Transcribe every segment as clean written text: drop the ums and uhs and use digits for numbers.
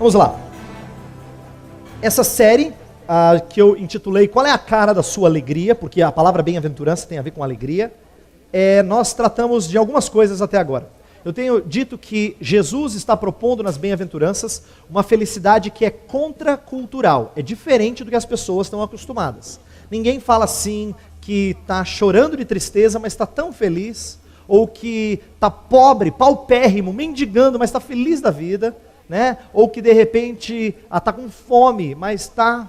Vamos lá. Essa série que eu intitulei Qual é a cara da sua alegria? Porque a palavra bem-aventurança tem a ver com alegria. Nós tratamos de algumas coisas até agora. Eu tenho dito que Jesus está propondo nas bem-aventuranças uma felicidade que é contracultural, é diferente do que as pessoas estão acostumadas. Ninguém fala assim que está chorando de tristeza, mas está tão feliz, ou que está pobre, paupérrimo, mendigando, mas está feliz da vida, né? Ou que de repente está com fome, mas está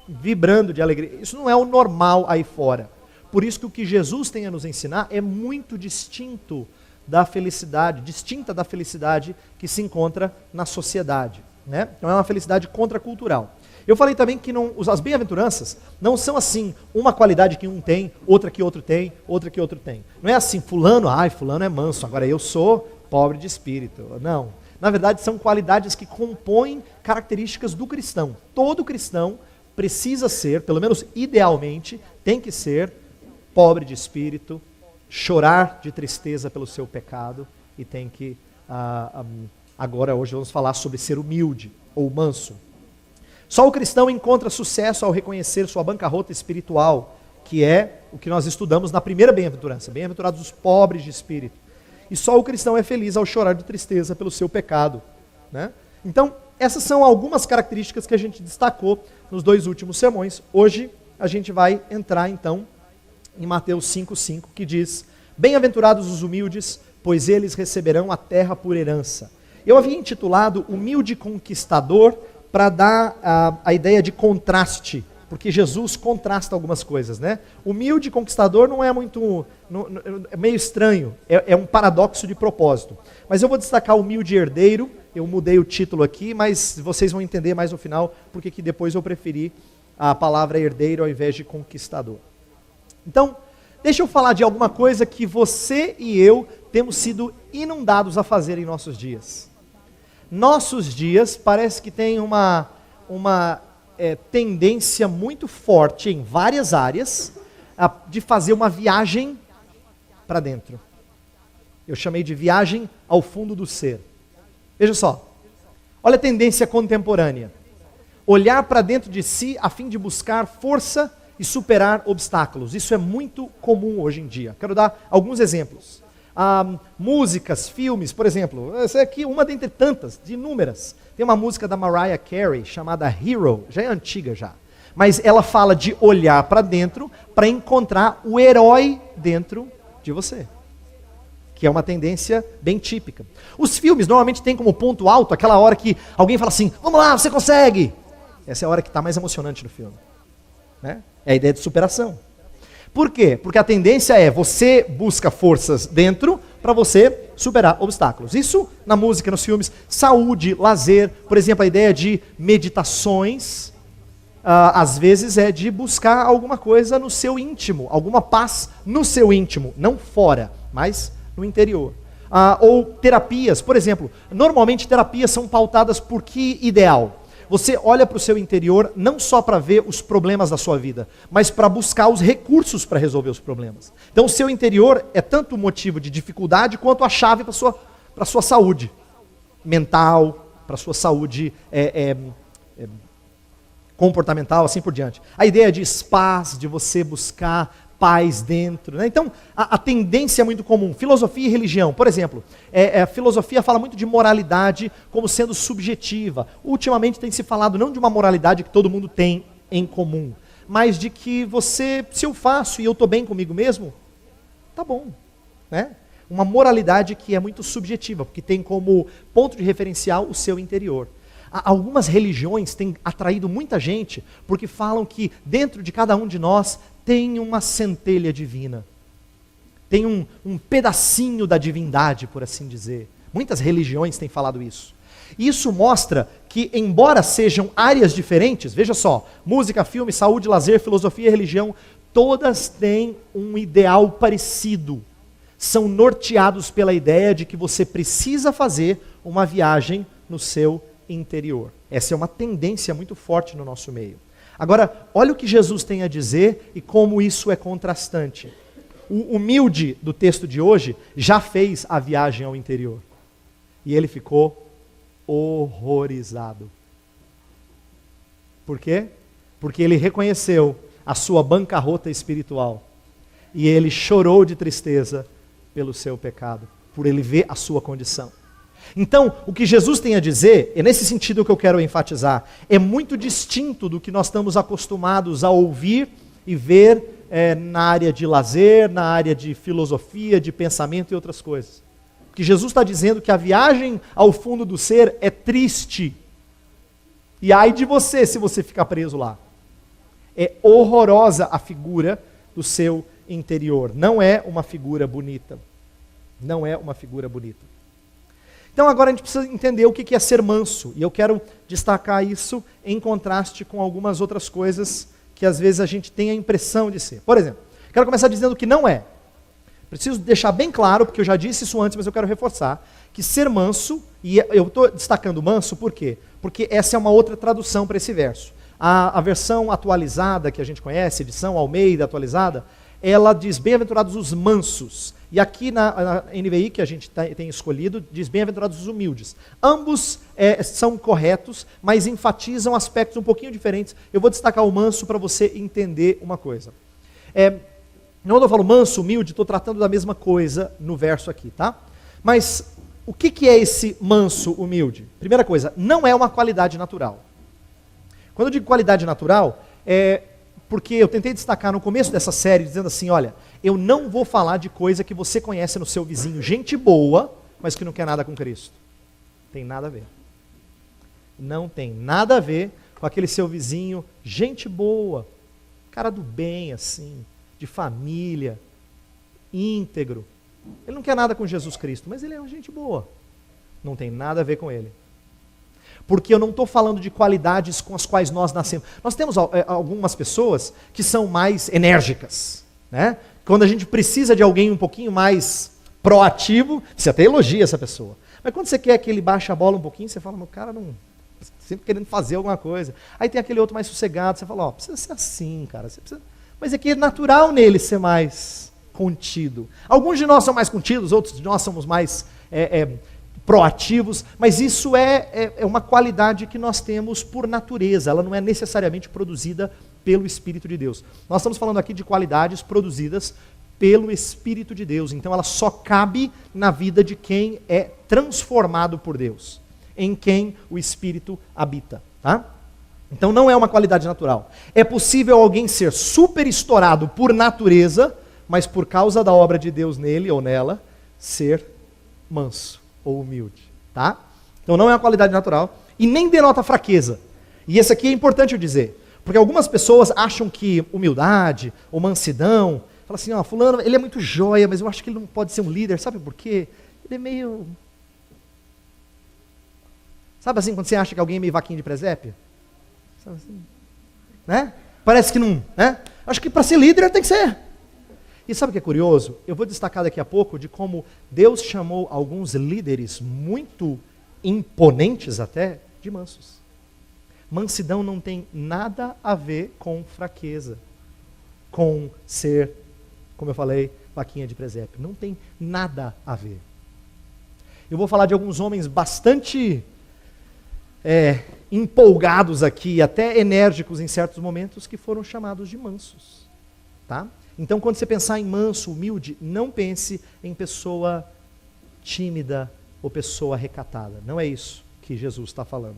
vibrando de alegria. Isso não é o normal aí fora. Por isso que o que Jesus tem a nos ensinar é muito distinto da felicidade, distinta da felicidade que se encontra na sociedade, né? Então é uma felicidade contracultural. Eu falei também que as bem-aventuranças não são assim, uma qualidade que um tem, outra que outro tem, outra que outro tem. Não é assim, fulano é manso, agora eu sou pobre de espírito. Não. Na verdade, são qualidades que compõem características do cristão. Todo cristão precisa ser, pelo menos idealmente, tem que ser pobre de espírito, chorar de tristeza pelo seu pecado e tem que, hoje vamos falar sobre ser humilde ou manso. Só o cristão encontra sucesso ao reconhecer sua bancarrota espiritual, que é o que nós estudamos na primeira bem-aventurança, bem-aventurados os pobres de espírito. E só o cristão é feliz ao chorar de tristeza pelo seu pecado, né? Então, essas são algumas características que a gente destacou nos 2 últimos sermões. Hoje a gente vai entrar então em Mateus 5,5, que diz: Bem-aventurados os humildes, pois eles receberão a terra por herança. Eu havia intitulado Humilde Conquistador para dar a ideia de contraste, porque Jesus contrasta algumas coisas, né? Humilde conquistador não é muito, é meio estranho, é um paradoxo de propósito. Mas eu vou destacar humilde herdeiro, eu mudei o título aqui, mas vocês vão entender mais no final, porque que depois eu preferi a palavra herdeiro ao invés de conquistador. Então, deixa eu falar de alguma coisa que você e eu temos sido inundados a fazer em nossos dias. Nossos dias parece que tem uma tendência muito forte em várias áreas de fazer uma viagem para dentro. Eu chamei de viagem ao fundo do ser. Veja só, olha a tendência contemporânea. Olhar para dentro de si a fim de buscar força e superar obstáculos. Isso é muito comum hoje em dia. Quero dar alguns exemplos. Músicas, filmes, por exemplo, essa aqui é uma dentre tantas, de inúmeras. Tem uma música da Mariah Carey chamada Hero, já é antiga já, mas ela fala de olhar para dentro para encontrar o herói dentro de você, que é uma tendência bem típica. Os filmes normalmente têm como ponto alto aquela hora que alguém fala assim, vamos lá, você consegue! Essa é a hora que está mais emocionante no filme, né? É a ideia de superação. Por quê? Porque a tendência é você busca forças dentro para você superar obstáculos. Isso na música, nos filmes, saúde, lazer, por exemplo, a ideia de meditações, às vezes é de buscar alguma coisa no seu íntimo, alguma paz no seu íntimo, não fora, mas no interior. Ou terapias, por exemplo, normalmente terapias são pautadas por que ideal? Você olha para o seu interior não só para ver os problemas da sua vida, mas para buscar os recursos para resolver os problemas. Então o seu interior é tanto motivo de dificuldade quanto a chave para a sua saúde mental, para a sua saúde comportamental, assim por diante. A ideia de paz, de você buscar paz dentro, né? Então, a tendência é muito comum. Filosofia e religião, por exemplo. A filosofia fala muito de moralidade como sendo subjetiva. Ultimamente tem se falado não de uma moralidade que todo mundo tem em comum, mas de que se eu faço e eu estou bem comigo mesmo, tá bom, né? Uma moralidade que é muito subjetiva, porque tem como ponto de referencial o seu interior. Algumas religiões têm atraído muita gente, porque falam que dentro de cada um de nós tem uma centelha divina, tem um pedacinho da divindade, por assim dizer. Muitas religiões têm falado isso. Isso mostra que, embora sejam áreas diferentes, veja só, música, filme, saúde, lazer, filosofia e religião, todas têm um ideal parecido. São norteados pela ideia de que você precisa fazer uma viagem no seu interior. Essa é uma tendência muito forte no nosso meio. Agora, olha o que Jesus tem a dizer e como isso é contrastante. O humilde do texto de hoje já fez a viagem ao interior. E ele ficou horrorizado. Por quê? Porque ele reconheceu a sua bancarrota espiritual. E ele chorou de tristeza pelo seu pecado, por ele ver a sua condição. Então, o que Jesus tem a dizer, é nesse sentido que eu quero enfatizar, é muito distinto do que nós estamos acostumados a ouvir e ver na área de lazer, na área de filosofia, de pensamento e outras coisas. Porque Jesus está dizendo que a viagem ao fundo do ser é triste. E ai de você se você ficar preso lá. É horrorosa a figura do seu interior. Não é uma figura bonita. Não é uma figura bonita. Então agora a gente precisa entender o que é ser manso. E eu quero destacar isso em contraste com algumas outras coisas que às vezes a gente tem a impressão de ser. Por exemplo, quero começar dizendo que não é. Preciso deixar bem claro, porque eu já disse isso antes, mas eu quero reforçar, que ser manso, e eu estou destacando manso por quê? Porque essa é uma outra tradução para esse verso. A versão atualizada que a gente conhece, edição Almeida atualizada, ela diz bem-aventurados os mansos. E aqui na NVI, que a gente tem escolhido, diz bem-aventurados os humildes. Ambos são corretos, mas enfatizam aspectos um pouquinho diferentes. Eu vou destacar o manso para você entender uma coisa. Quando eu falo manso, humilde, estou tratando da mesma coisa no verso aqui, tá? Mas o que é esse manso, humilde? Primeira coisa, não é uma qualidade natural. Quando eu digo qualidade natural, porque eu tentei destacar no começo dessa série, dizendo assim, olha, eu não vou falar de coisa que você conhece no seu vizinho, gente boa, mas que não quer nada com Cristo. Tem nada a ver. Não tem nada a ver com aquele seu vizinho, gente boa, cara do bem, assim, de família, íntegro. Ele não quer nada com Jesus Cristo, mas ele é uma gente boa. Não tem nada a ver com ele. Porque eu não estou falando de qualidades com as quais nós nascemos. Nós temos algumas pessoas que são mais enérgicas, né? Quando a gente precisa de alguém um pouquinho mais proativo, você até elogia essa pessoa. Mas quando você quer que ele baixe a bola um pouquinho, você fala, meu cara não... sempre querendo fazer alguma coisa. Aí tem aquele outro mais sossegado, você fala, precisa ser assim, cara. Você precisa... Mas é que é natural nele ser mais contido. Alguns de nós são mais contidos, outros de nós somos mais... proativos, mas isso é uma qualidade que nós temos por natureza, ela não é necessariamente produzida pelo Espírito de Deus. Nós estamos falando aqui de qualidades produzidas pelo Espírito de Deus, então ela só cabe na vida de quem é transformado por Deus, em quem o Espírito habita, tá? Então não é uma qualidade natural. É possível alguém ser super estourado por natureza, mas por causa da obra de Deus nele ou nela, ser manso ou humilde, tá? Então não é uma qualidade natural e nem denota fraqueza. E esse aqui é importante eu dizer, porque algumas pessoas acham que humildade ou mansidão, fala assim, fulano, ele é muito joia, mas eu acho que ele não pode ser um líder, sabe por quê? Ele é meio... Sabe assim, quando você acha que alguém é meio vaquinha de presépio? Sabe assim? Né? Parece que não, né? Acho que para ser líder tem que ser. E sabe o que é curioso? Eu vou destacar daqui a pouco de como Deus chamou alguns líderes muito imponentes até, de mansos. Mansidão não tem nada a ver com fraqueza, com ser, como eu falei, vaquinha de presépio. Não tem nada a ver. Eu vou falar de alguns homens bastante empolgados aqui, até enérgicos em certos momentos, que foram chamados de mansos, tá? Então, quando você pensar em manso, humilde, não pense em pessoa tímida ou pessoa recatada. Não é isso que Jesus está falando.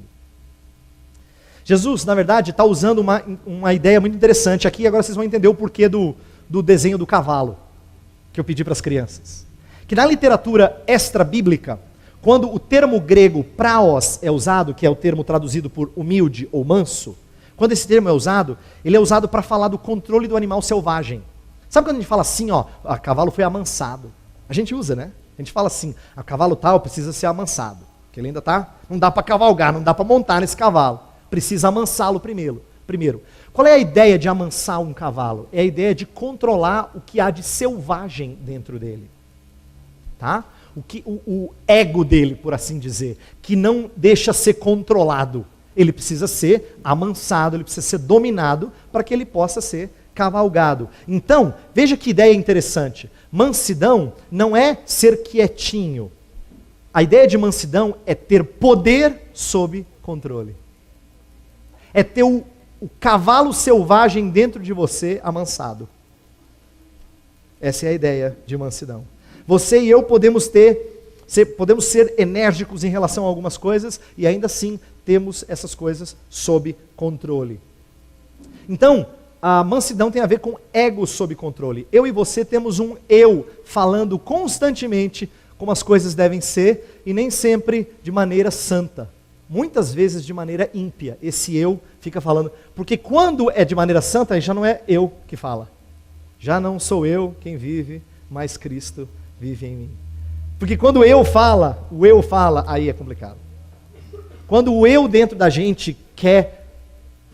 Jesus, na verdade, está usando uma ideia muito interessante aqui. Agora vocês vão entender o porquê do desenho do cavalo, que eu pedi para as crianças. Que na literatura extra-bíblica, quando o termo grego praos é usado, que é o termo traduzido por humilde ou manso, quando esse termo é usado, ele é usado para falar do controle do animal selvagem. Sabe quando a gente fala assim, a cavalo foi amansado? A gente usa, né? A gente fala assim, a cavalo tal precisa ser amansado. Porque ele ainda não dá para cavalgar, não dá para montar nesse cavalo. Precisa amansá-lo primeiro. Qual é a ideia de amansar um cavalo? É a ideia de controlar o que há de selvagem dentro dele. Tá? O ego dele, por assim dizer, que não deixa ser controlado. Ele precisa ser amansado, ele precisa ser dominado para que ele possa ser cavalgado. Então, veja que ideia interessante. Mansidão não é ser quietinho. A ideia de mansidão é ter poder sob controle. É ter o cavalo selvagem dentro de você amansado. Essa é a ideia de mansidão. Você e eu podemos ser enérgicos em relação a algumas coisas e ainda assim temos essas coisas sob controle. Então, a mansidão tem a ver com ego sob controle. Eu e você temos um eu falando constantemente como as coisas devem ser e nem sempre de maneira santa. Muitas vezes de maneira ímpia. Esse eu fica falando. Porque quando é de maneira santa, aí já não é eu que fala. Já não sou eu quem vive, mas Cristo vive em mim. Porque quando o eu fala, aí é complicado. Quando o eu dentro da gente quer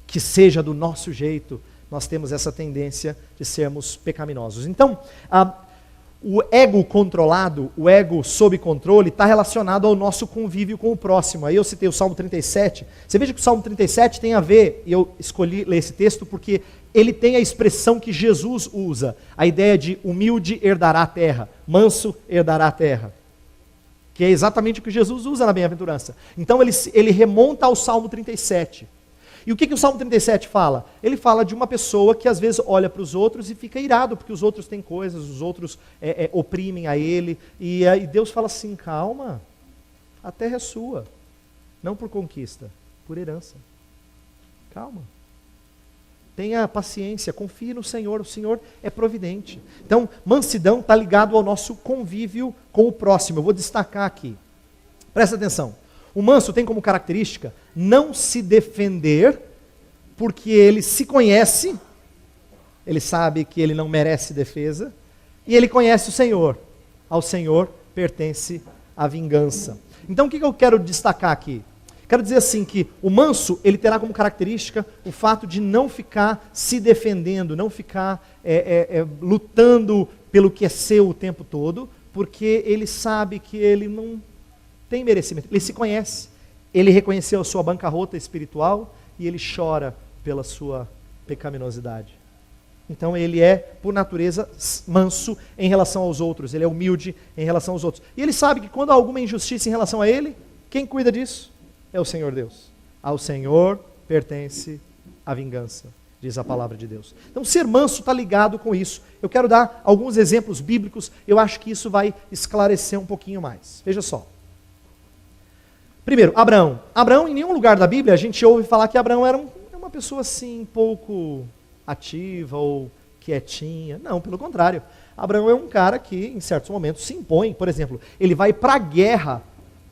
que seja do nosso jeito, nós temos essa tendência de sermos pecaminosos. Então, o ego controlado, o ego sob controle, está relacionado ao nosso convívio com o próximo. Aí eu citei o Salmo 37. Você veja que o Salmo 37 tem a ver, e eu escolhi ler esse texto porque ele tem a expressão que Jesus usa, a ideia de humilde herdará a terra, manso herdará a terra, que é exatamente o que Jesus usa na bem-aventurança. Então ele remonta ao Salmo 37. E o que o Salmo 37 fala? Ele fala de uma pessoa que às vezes olha para os outros e fica irado, porque os outros têm coisas, os outros oprimem a ele, e aí Deus fala assim, calma, a terra é sua, não por conquista, por herança. Calma. Tenha paciência, confie no Senhor, o Senhor é providente. Então, mansidão está ligado ao nosso convívio com o próximo. Eu vou destacar aqui. Presta atenção. O manso tem como característica não se defender, porque ele se conhece, ele sabe que ele não merece defesa, e ele conhece o Senhor. Ao Senhor pertence a vingança. Então, o que eu quero destacar aqui? Quero dizer assim que o manso, ele terá como característica o fato de não ficar se defendendo, não ficar lutando pelo que é seu o tempo todo, porque ele sabe que ele não tem merecimento. Ele se conhece, ele reconheceu a sua bancarrota espiritual e ele chora pela sua pecaminosidade. Então ele é, por natureza, manso em relação aos outros, ele é humilde em relação aos outros. E ele sabe que quando há alguma injustiça em relação a ele, quem cuida disso? É o Senhor Deus. Ao Senhor pertence a vingança, diz a palavra de Deus. Então ser manso está ligado com isso. Eu quero dar alguns exemplos bíblicos, eu acho que isso vai esclarecer um pouquinho mais. Veja só. Primeiro, Abraão. Abraão, em nenhum lugar da Bíblia, a gente ouve falar que Abraão era uma pessoa assim, pouco ativa ou quietinha. Não, pelo contrário. Abraão é um cara que, em certos momentos, se impõe. Por exemplo, ele vai para a guerra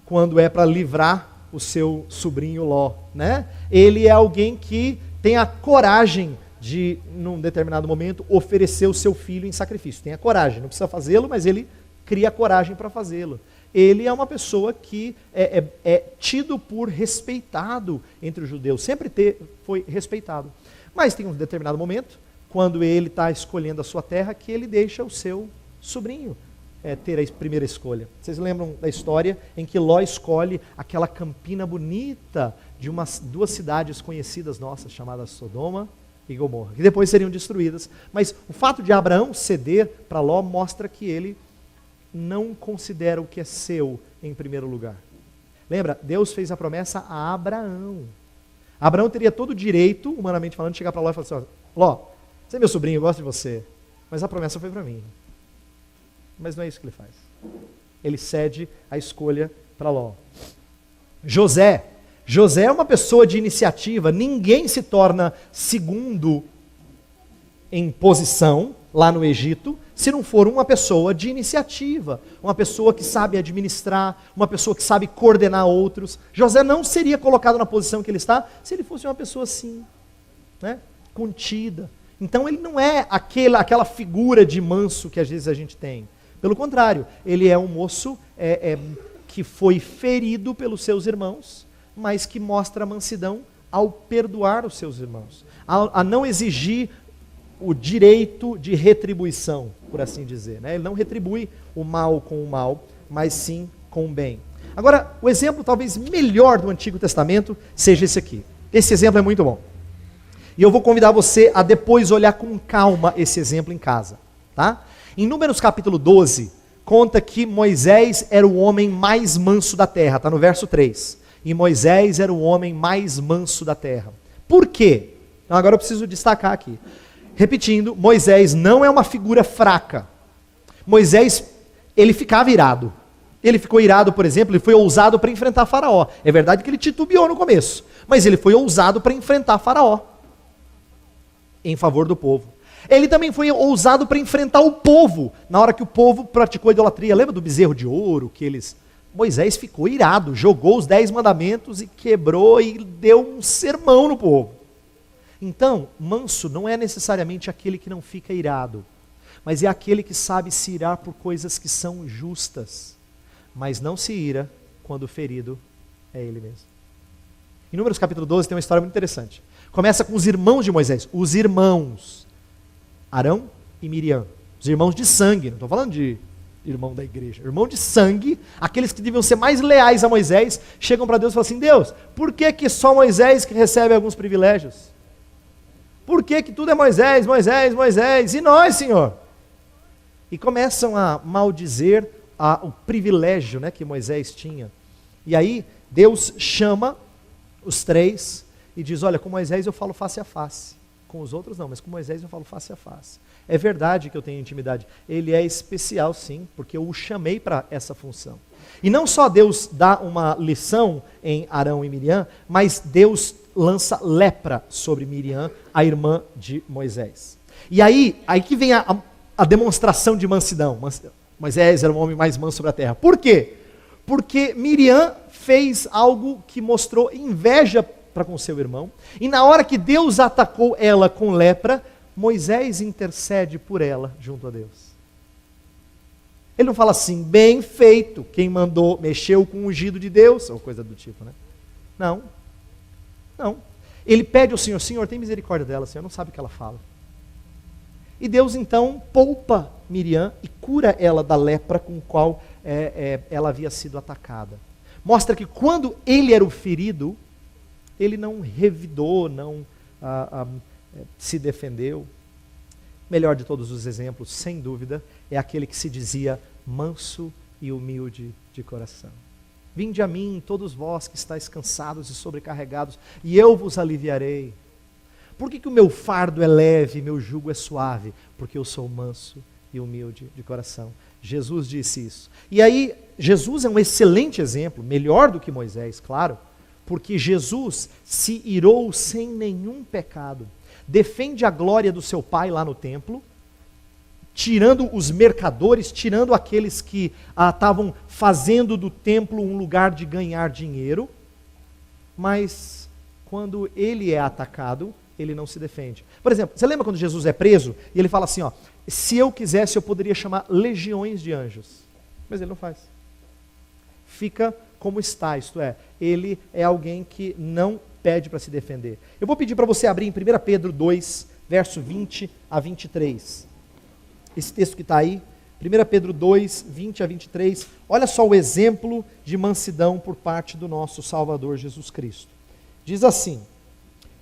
quando é para livrar o seu sobrinho Ló, né? Ele é alguém que tem a coragem de, num determinado momento, oferecer o seu filho em sacrifício. Tem a coragem, não precisa fazê-lo, mas ele cria coragem para fazê-lo. Ele é uma pessoa que é tido por respeitado entre os judeus, sempre foi respeitado. Mas tem um determinado momento, quando ele está escolhendo a sua terra, que ele deixa o seu sobrinho ter a primeira escolha. Vocês lembram da história em que Ló escolhe aquela campina bonita de duas cidades conhecidas nossas, chamadas Sodoma e Gomorra, que depois seriam destruídas. Mas o fato de Abraão ceder para Ló mostra que ele não considera o que é seu em primeiro lugar. Lembra? Deus fez a promessa a Abraão. Abraão teria todo o direito, humanamente falando, de chegar para Ló e falar assim, Ló, você é meu sobrinho, eu gosto de você, mas a promessa foi para mim. Mas não é isso que ele faz. Ele cede a escolha para Ló. José é uma pessoa de iniciativa. Ninguém se torna segundo em posição lá no Egito se não for uma pessoa de iniciativa, uma pessoa que sabe administrar, uma pessoa que sabe coordenar outros. José não seria colocado na posição que ele está se ele fosse uma pessoa assim, né? Contida. Então ele não é aquela figura de manso que às vezes a gente tem. Pelo contrário, ele é um moço que foi ferido pelos seus irmãos, mas que mostra mansidão ao perdoar os seus irmãos, a não exigir o direito de retribuição, por assim dizer. Né? Ele não retribui o mal com o mal, mas sim com o bem. Agora, o exemplo talvez melhor do Antigo Testamento seja esse aqui. Esse exemplo é muito bom. E eu vou convidar você a depois olhar com calma esse exemplo em casa. Tá? Em Números capítulo 12, conta que Moisés era o homem mais manso da terra, está no verso 3. E Moisés era o homem mais manso da terra. Por quê? Então agora eu preciso destacar aqui. Repetindo, Moisés não é uma figura fraca. Moisés, ele ficava irado. Ele ficou irado, por exemplo, ele foi ousado para enfrentar Faraó. É verdade que ele titubeou no começo, mas ele foi ousado para enfrentar Faraó, em favor do povo. Ele também foi ousado para enfrentar o povo, na hora que o povo praticou idolatria. Lembra do bezerro de ouro? Moisés ficou irado, jogou os 10 mandamentos e quebrou e deu um sermão no povo. Então, manso não é necessariamente aquele que não fica irado, mas é aquele que sabe se irar por coisas que são justas, mas não se ira quando o ferido é ele mesmo. Em Números capítulo 12 tem uma história muito interessante. Começa com os irmãos de Moisés, os irmãos, Arão e Miriam, os irmãos de sangue, não estou falando de irmão da igreja, irmão de sangue, aqueles que deviam ser mais leais a Moisés, chegam para Deus e falam assim: Deus, por que só Moisés que recebe alguns privilégios? Por que tudo é Moisés, Moisés, Moisés, e nós, Senhor? E começam a maldizer o privilégio, né, que Moisés tinha. E aí Deus chama os 3 e diz: olha, com Moisés eu falo face a face, com os outros não, mas com Moisés eu falo face a face. É verdade que eu tenho intimidade, ele é especial sim, porque eu o chamei para essa função. E não só Deus dá uma lição em Arão e Miriam, mas Deus lança lepra sobre Miriam, a irmã de Moisés. E aí que vem a demonstração de mansidão. Moisés era o homem mais manso sobre a terra. Por quê? Porque Miriam fez algo que mostrou inveja para com seu irmão, e na hora que Deus atacou ela com lepra, Moisés intercede por ela junto a Deus. Ele não fala assim: bem feito, quem mandou, mexeu com o ungido de Deus, ou coisa do tipo, né? Não. Ele pede ao Senhor: Senhor, tem misericórdia dela, Senhor, não sabe o que ela fala. E Deus então poupa Miriam e cura ela da lepra com qual ela havia sido atacada. Mostra que quando ele era o ferido, ele não revidou, não se defendeu. Melhor de todos os exemplos, sem dúvida, é aquele que se dizia manso e humilde de coração. Vinde a mim, todos vós que estáis cansados e sobrecarregados, e eu vos aliviarei. Por que o meu fardo é leve e meu jugo é suave? Porque eu sou manso e humilde de coração. Jesus disse isso. E aí, Jesus é um excelente exemplo, melhor do que Moisés, claro, porque Jesus se irou sem nenhum pecado. Defende a glória do seu Pai lá no templo, tirando os mercadores, tirando aqueles que estavam fazendo do templo um lugar de ganhar dinheiro, mas quando ele é atacado, ele não se defende. Por exemplo, você lembra quando Jesus é preso e ele fala assim, ó, se eu quisesse eu poderia chamar legiões de anjos, mas ele não faz. Fica como está, isto é, ele é alguém que não pede para se defender. Eu vou pedir para você abrir em 1 Pedro 2, verso 20 a 23. Esse texto que está aí, 1 Pedro 2, 20 a 23, olha só o exemplo de mansidão por parte do nosso Salvador Jesus Cristo. Diz assim: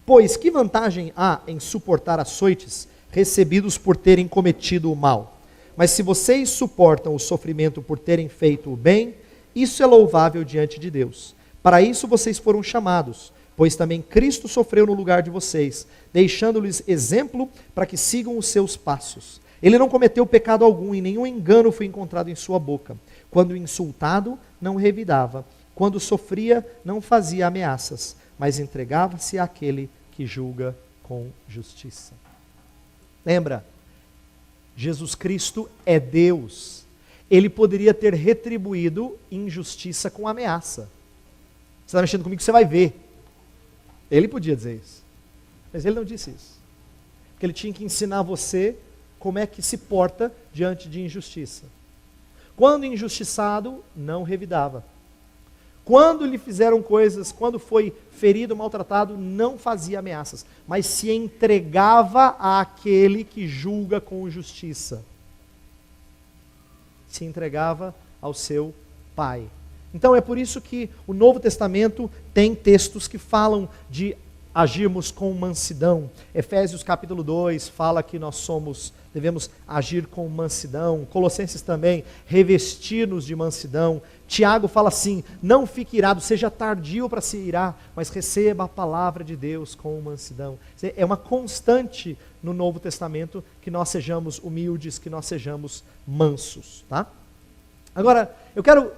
pois que vantagem há em suportar açoites recebidos por terem cometido o mal? Mas se vocês suportam o sofrimento por terem feito o bem, isso é louvável diante de Deus. Para isso vocês foram chamados, pois também Cristo sofreu no lugar de vocês, deixando-lhes exemplo para que sigam os seus passos. Ele não cometeu pecado algum e nenhum engano foi encontrado em sua boca. Quando insultado, não revidava. Quando sofria, não fazia ameaças, mas entregava-se àquele que julga com justiça. Lembra? Jesus Cristo é Deus. Ele poderia ter retribuído injustiça com ameaça. Você está mexendo comigo, você vai ver. Ele podia dizer isso. Mas ele não disse isso. Porque ele tinha que ensinar você como é que se porta diante de injustiça. Quando injustiçado, não revidava. Quando lhe fizeram coisas, quando foi ferido, maltratado, não fazia ameaças, mas se entregava àquele que julga com justiça. Se entregava ao seu Pai. Então é por isso que o Novo Testamento tem textos que falam de agirmos com mansidão. Efésios capítulo 2 fala que nós somos devemos agir com mansidão. Colossenses também, revestir-nos de mansidão. Tiago fala assim, não fique irado, seja tardio para se irar, mas receba a palavra de Deus com mansidão. É uma constante no Novo Testamento que nós sejamos humildes, que nós sejamos mansos, tá? Agora, eu quero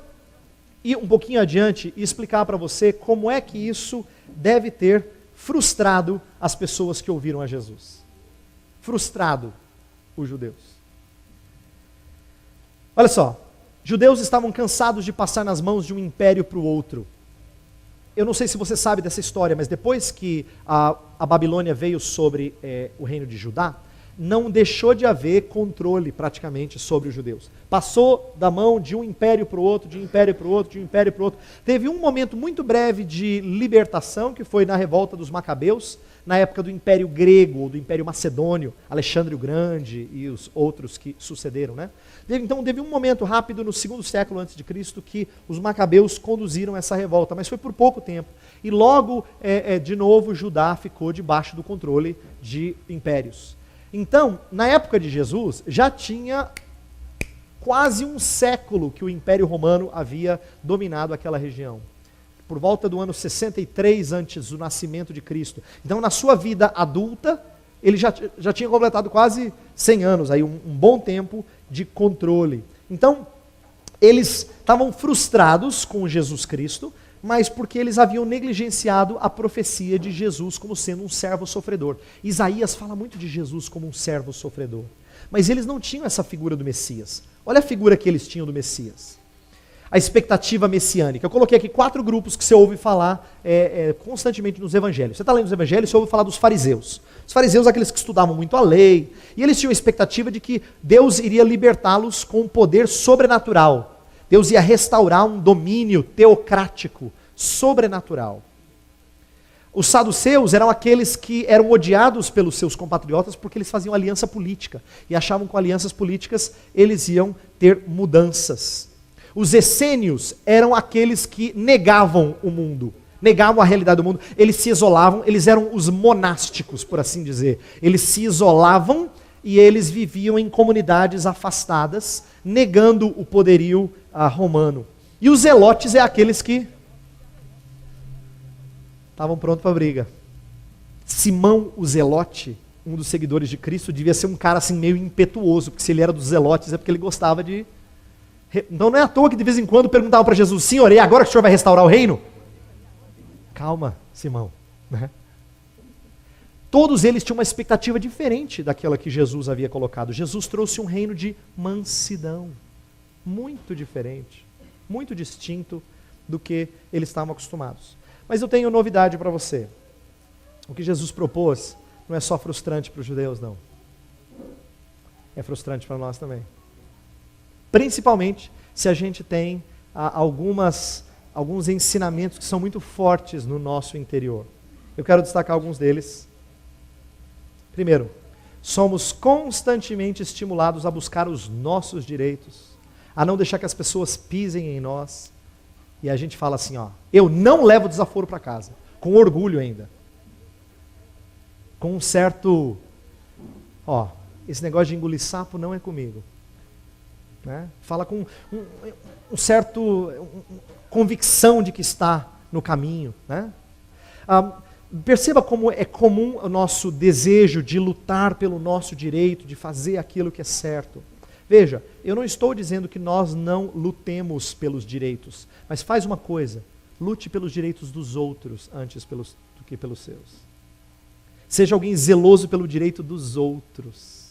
ir um pouquinho adiante e explicar para você como é que isso deve ter frustrado as pessoas que ouviram a Jesus. Frustrado os judeus. Olha só, judeus estavam cansados de passar nas mãos de um império para o outro. Eu não sei se você sabe dessa história, mas depois que a Babilônia veio sobre o reino de Judá, não deixou de haver controle praticamente sobre os judeus. Passou da mão de um império para o outro, de um império para o outro, de um império para o outro. Teve um momento muito breve de libertação, que foi na revolta dos Macabeus, na época do Império Grego, ou do Império Macedônio, Alexandre o Grande e os outros que sucederam, né? Então teve um momento rápido no 2º século antes de Cristo que os Macabeus conduziram essa revolta, mas foi por pouco tempo. E logo, de novo, Judá ficou debaixo do controle de impérios. Então, na época de Jesus, já tinha quase um século que o Império Romano havia dominado aquela região. Por volta do ano 63 antes do nascimento de Cristo. Então, na sua vida adulta, ele já tinha completado quase 100 anos, aí um bom tempo de controle. Então, eles estavam frustrados com Jesus Cristo, mas porque eles haviam negligenciado a profecia de Jesus como sendo um servo sofredor. Isaías fala muito de Jesus como um servo sofredor. Mas eles não tinham essa figura do Messias. Olha a figura que eles tinham do Messias. A expectativa messiânica. Eu coloquei aqui 4 grupos que você ouve falar constantemente nos evangelhos. Você está lendo os evangelhos, você ouve falar dos fariseus. Os fariseus, aqueles que estudavam muito a lei, e eles tinham a expectativa de que Deus iria libertá-los com um poder sobrenatural. Deus ia restaurar um domínio teocrático, sobrenatural. Os saduceus eram aqueles que eram odiados pelos seus compatriotas porque eles faziam aliança política e achavam que com alianças políticas eles iam ter mudanças. Os essênios eram aqueles que negavam o mundo, negavam a realidade do mundo, eles se isolavam, eles eram os monásticos, por assim dizer. Eles se isolavam e eles viviam em comunidades afastadas, negando o poderio romano. E os zelotes é aqueles que estavam prontos para a briga. Simão, o zelote, um dos seguidores de Cristo, devia ser um cara assim meio impetuoso, porque se ele era dos zelotes é porque ele gostava de... Então não é à toa que de vez em quando perguntavam para Jesus, Senhor, e agora que o Senhor vai restaurar o reino? Calma, Simão. Né? Todos eles tinham uma expectativa diferente daquela que Jesus havia colocado. Jesus trouxe um reino de mansidão, muito diferente, muito distinto do que eles estavam acostumados. Mas eu tenho novidade para você. O que Jesus propôs não é só frustrante para os judeus, não. É frustrante para nós também. Principalmente se a gente tem alguns ensinamentos que são muito fortes no nosso interior. Eu quero destacar alguns deles. Primeiro, somos constantemente estimulados a buscar os nossos direitos, a não deixar que as pessoas pisem em nós. E a gente fala assim, ó, eu não levo desaforo para casa, com orgulho ainda. Com um certo, esse negócio de engolir sapo não é comigo. Né? Fala com um certo convicção de que está no caminho. Né? Perceba como é comum o nosso desejo de lutar pelo nosso direito, de fazer aquilo que é certo. Veja, eu não estou dizendo que nós não lutemos pelos direitos, mas faz uma coisa, lute pelos direitos dos outros antes do que pelos seus. Seja alguém zeloso pelo direito dos outros.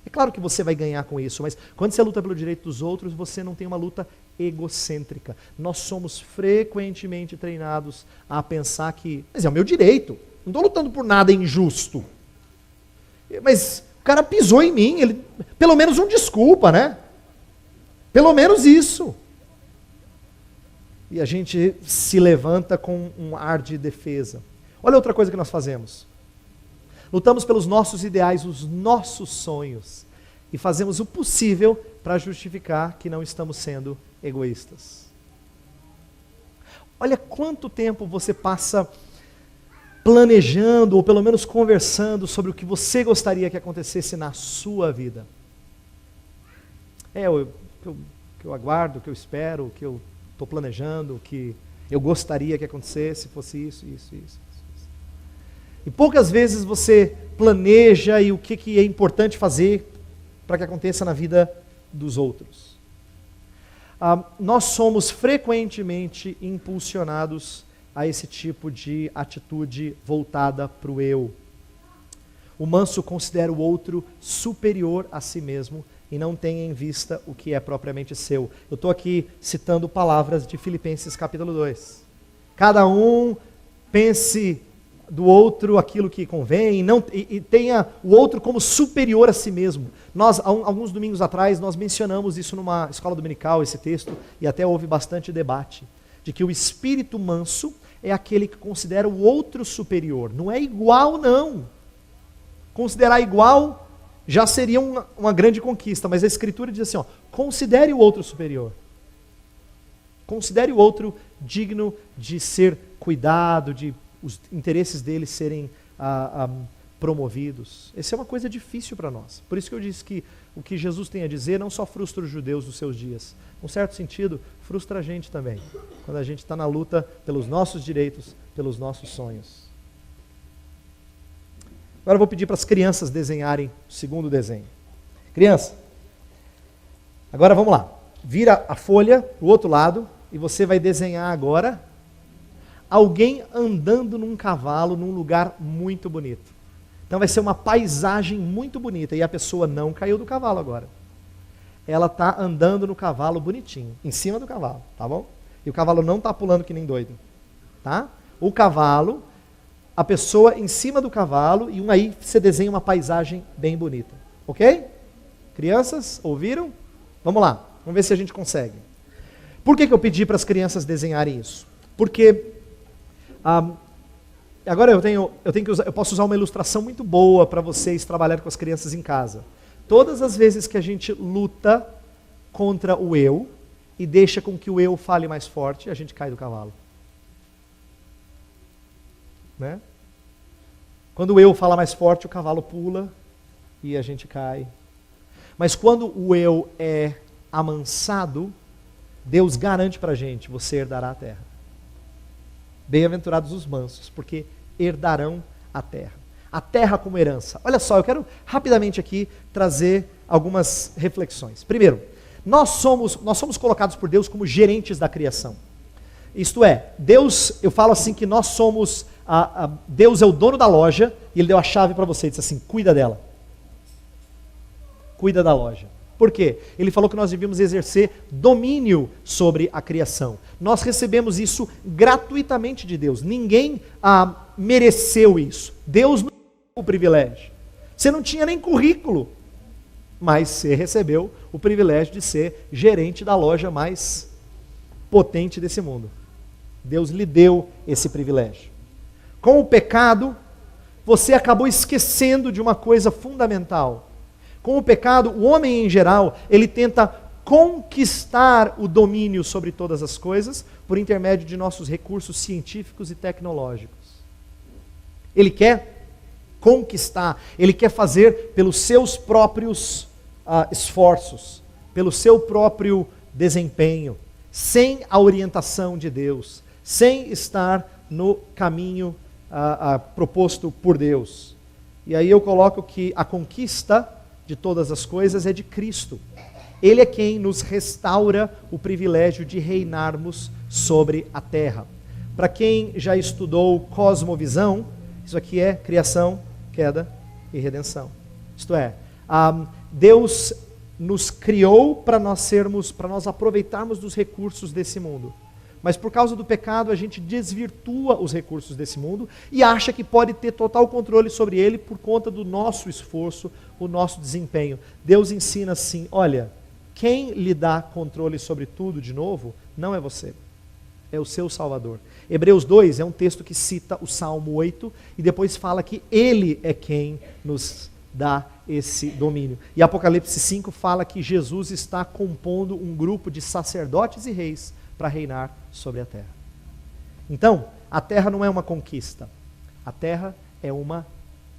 É claro que você vai ganhar com isso, mas quando você luta pelo direito dos outros, você não tem uma luta egocêntrica. Nós somos frequentemente treinados a pensar que, mas é o meu direito, não estou lutando por nada injusto. Mas o cara pisou em mim, ele, pelo menos um desculpa, né? Pelo menos isso. E a gente se levanta com um ar de defesa. Olha outra coisa que nós fazemos. Lutamos pelos nossos ideais, os nossos sonhos, e fazemos o possível para justificar que não estamos sendo egoístas. Olha quanto tempo você passa planejando, ou pelo menos conversando sobre o que você gostaria que acontecesse na sua vida? O que eu aguardo, o que eu espero, o que eu estou planejando, o que eu gostaria que acontecesse, fosse isso. E poucas vezes você planeja e o que é importante fazer para que aconteça na vida dos outros. Nós somos frequentemente impulsionados a esse tipo de atitude voltada para o eu. O manso considera o outro superior a si mesmo e não tem em vista o que é propriamente seu. Eu estou aqui citando palavras de Filipenses capítulo 2. Cada um pense do outro aquilo que convém e tenha o outro como superior a si mesmo. Nós, alguns domingos atrás, nós mencionamos isso numa escola dominical, esse texto, e até houve bastante debate, de que o espírito manso é aquele que considera o outro superior. Não é igual, não. Considerar igual já seria uma grande conquista, mas a Escritura diz assim, considere o outro superior. Considere o outro digno de ser cuidado, de os interesses dele serem promovidos. Essa é uma coisa difícil para nós. Por isso que eu disse que o que Jesus tem a dizer não só frustra os judeus dos seus dias, num certo sentido, frustra a gente também, quando a gente está na luta pelos nossos direitos, pelos nossos sonhos. Agora eu vou pedir para as crianças desenharem o segundo desenho. Criança, agora vamos lá. Vira a folha para o outro lado e você vai desenhar agora alguém andando num cavalo num lugar muito bonito. Então vai ser uma paisagem muito bonita e a pessoa não caiu do cavalo agora. Ela está andando no cavalo bonitinho, em cima do cavalo, tá bom? E o cavalo não está pulando que nem doido, tá? O cavalo, a pessoa em cima do cavalo e aí você desenha uma paisagem bem bonita, ok? Crianças, ouviram? Vamos lá, vamos ver se a gente consegue. Por que eu pedi para as crianças desenharem isso? Porque agora eu posso usar uma ilustração muito boa para vocês trabalharem com as crianças em casa. Todas as vezes que a gente luta contra o eu e deixa com que o eu fale mais forte, a gente cai do cavalo. Né? Quando o eu fala mais forte, o cavalo pula e a gente cai. Mas quando o eu é amansado, Deus garante para a gente, você herdará a terra. Bem-aventurados os mansos, porque herdarão a terra. A terra como herança. Olha só, eu quero rapidamente aqui trazer algumas reflexões. Primeiro, nós somos colocados por Deus como gerentes da criação. Isto é, Deus, eu falo assim que nós somos, Deus é o dono da loja e Ele deu a chave para você e disse assim, cuida dela. Cuida da loja. Por quê? Ele falou que nós devíamos exercer domínio sobre a criação. Nós recebemos isso gratuitamente de Deus. Ninguém mereceu isso. Deus não deu o privilégio. Você não tinha nem currículo, mas você recebeu o privilégio de ser gerente da loja mais potente desse mundo. Deus lhe deu esse privilégio. Com o pecado, você acabou esquecendo de uma coisa fundamental. Com o pecado, o homem em geral, ele tenta conquistar o domínio sobre todas as coisas por intermédio de nossos recursos científicos e tecnológicos. Ele quer conquistar, ele quer fazer pelos seus próprios esforços, pelo seu próprio desempenho, sem a orientação de Deus, sem estar no caminho proposto por Deus. E aí eu coloco que a conquista de todas as coisas é de Cristo. Ele é quem nos restaura o privilégio de reinarmos sobre a terra. Para quem já estudou cosmovisão, isso aqui é criação, queda e redenção. Isto é, Deus nos criou para nós aproveitarmos dos recursos desse mundo. Mas por causa do pecado, a gente desvirtua os recursos desse mundo e acha que pode ter total controle sobre ele por conta do nosso esforço, o nosso desempenho. Deus ensina assim, olha, quem lhe dá controle sobre tudo de novo, não é você, é o seu Salvador. Hebreus 2 é um texto que cita o Salmo 8 e depois fala que Ele é quem nos dá esse domínio. E Apocalipse 5 fala que Jesus está compondo um grupo de sacerdotes e reis para reinar sobre a terra. Então, a terra não é uma conquista. A terra é uma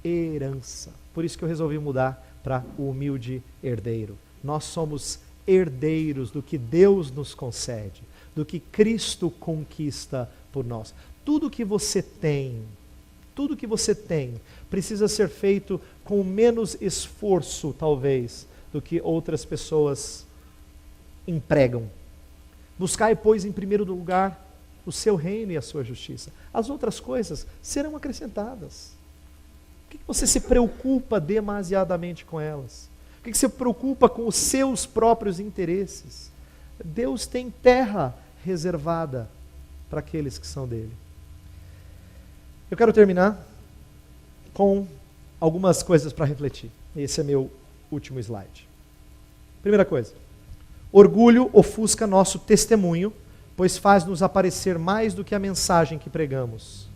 herança. Por isso que eu resolvi mudar para o humilde herdeiro. Nós somos herdeiros do que Deus nos concede, do que Cristo conquista por nós. Tudo que você tem, precisa ser feito com menos esforço, talvez, do que outras pessoas empregam. Buscai, pois, em primeiro lugar, o seu reino e a sua justiça. As outras coisas serão acrescentadas. Por que você se preocupa demasiadamente com elas? Por que você se preocupa com os seus próprios interesses? Deus tem terra reservada para aqueles que são dele. Eu quero terminar com algumas coisas para refletir. Esse é meu último slide. Primeira coisa. Orgulho ofusca nosso testemunho, pois faz-nos aparecer mais do que a mensagem que pregamos.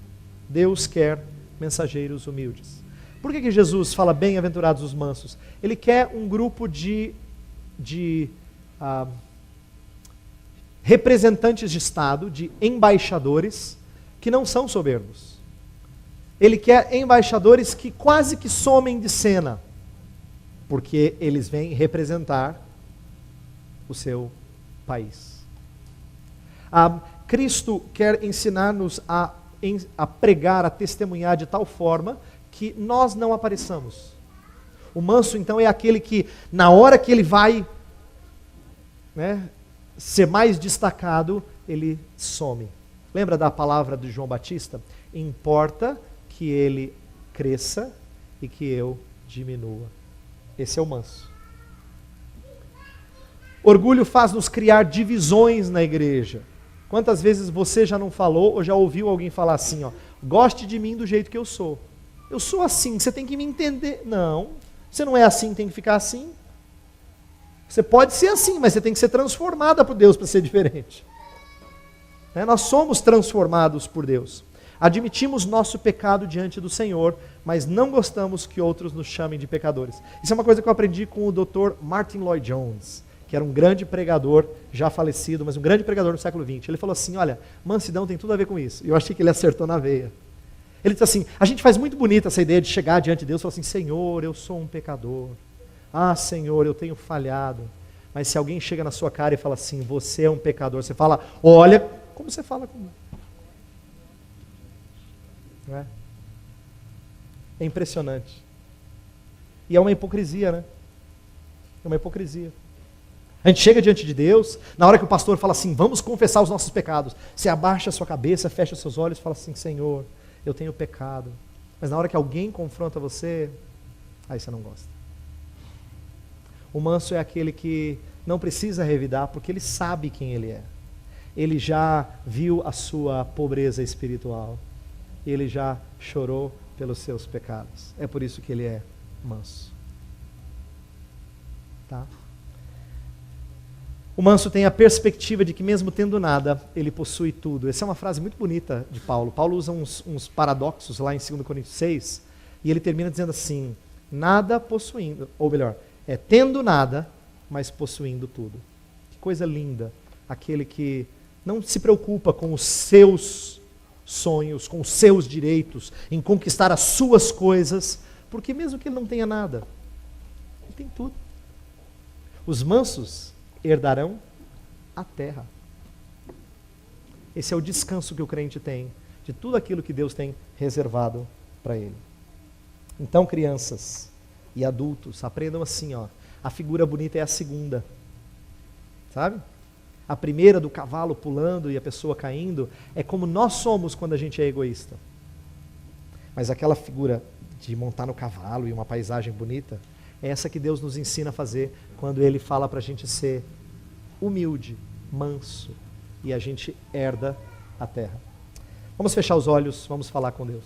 Deus quer mensageiros humildes. Por que Jesus fala bem-aventurados os mansos? Ele quer um grupo de representantes de Estado, de embaixadores, que não são soberbos. Ele quer embaixadores que quase que somem de cena, porque eles vêm representar o seu país. Cristo quer ensinar-nos a pregar, a testemunhar de tal forma que nós não apareçamos. O manso, então, é aquele que, na hora que ele vai ser mais destacado, ele some. Lembra da palavra de João Batista? Importa que ele cresça e que eu diminua. Esse é o manso. Orgulho faz-nos criar divisões na igreja. Quantas vezes você já não falou ou já ouviu alguém falar assim, goste de mim do jeito que eu sou. Eu sou assim, você tem que me entender. Não, você não é assim, tem que ficar assim. Você pode ser assim, mas você tem que ser transformada por Deus para ser diferente. Nós somos transformados por Deus. Admitimos nosso pecado diante do Senhor, mas não gostamos que outros nos chamem de pecadores. Isso é uma coisa que eu aprendi com o Dr. Martin Lloyd-Jones, que era um grande pregador, já falecido, mas um grande pregador no século XX. Ele falou assim, olha, mansidão tem tudo a ver com isso. E eu achei que ele acertou na veia. Ele disse assim, a gente faz muito bonita essa ideia de chegar diante de Deus e falar assim, Senhor, eu sou um pecador. Ah, Senhor, eu tenho falhado. Mas se alguém chega na sua cara e fala assim, você é um pecador, você fala, olha, como você fala comigo. Não é? É impressionante. E é uma hipocrisia, né? É uma hipocrisia. A gente chega diante de Deus, na hora que o pastor fala assim, vamos confessar os nossos pecados, você abaixa a sua cabeça, fecha os seus olhos e fala assim, Senhor, eu tenho pecado. Mas na hora que alguém confronta você, aí você não gosta. O manso é aquele que não precisa revidar, porque ele sabe quem ele é. Ele já viu a sua pobreza espiritual. Ele já chorou pelos seus pecados. É por isso que ele é manso. Tá? O manso tem a perspectiva de que mesmo tendo nada, ele possui tudo. Essa é uma frase muito bonita de Paulo. Paulo usa uns paradoxos lá em 2 Coríntios 6, e ele termina dizendo assim, nada possuindo, ou melhor, tendo nada, mas possuindo tudo. Que coisa linda, aquele que não se preocupa com os seus sonhos, com os seus direitos, em conquistar as suas coisas, porque mesmo que ele não tenha nada, ele tem tudo. Os mansos herdarão a terra. Esse é o descanso que o crente tem de tudo aquilo que Deus tem reservado para ele. Então, crianças e adultos, aprendam assim, a figura bonita é a segunda, sabe? A primeira do cavalo pulando e a pessoa caindo é como nós somos quando a gente é egoísta. Mas aquela figura de montar no cavalo e uma paisagem bonita é essa que Deus nos ensina a fazer quando Ele fala para a gente ser humilde, manso, e a gente herda a terra. Vamos fechar os olhos, vamos falar com Deus.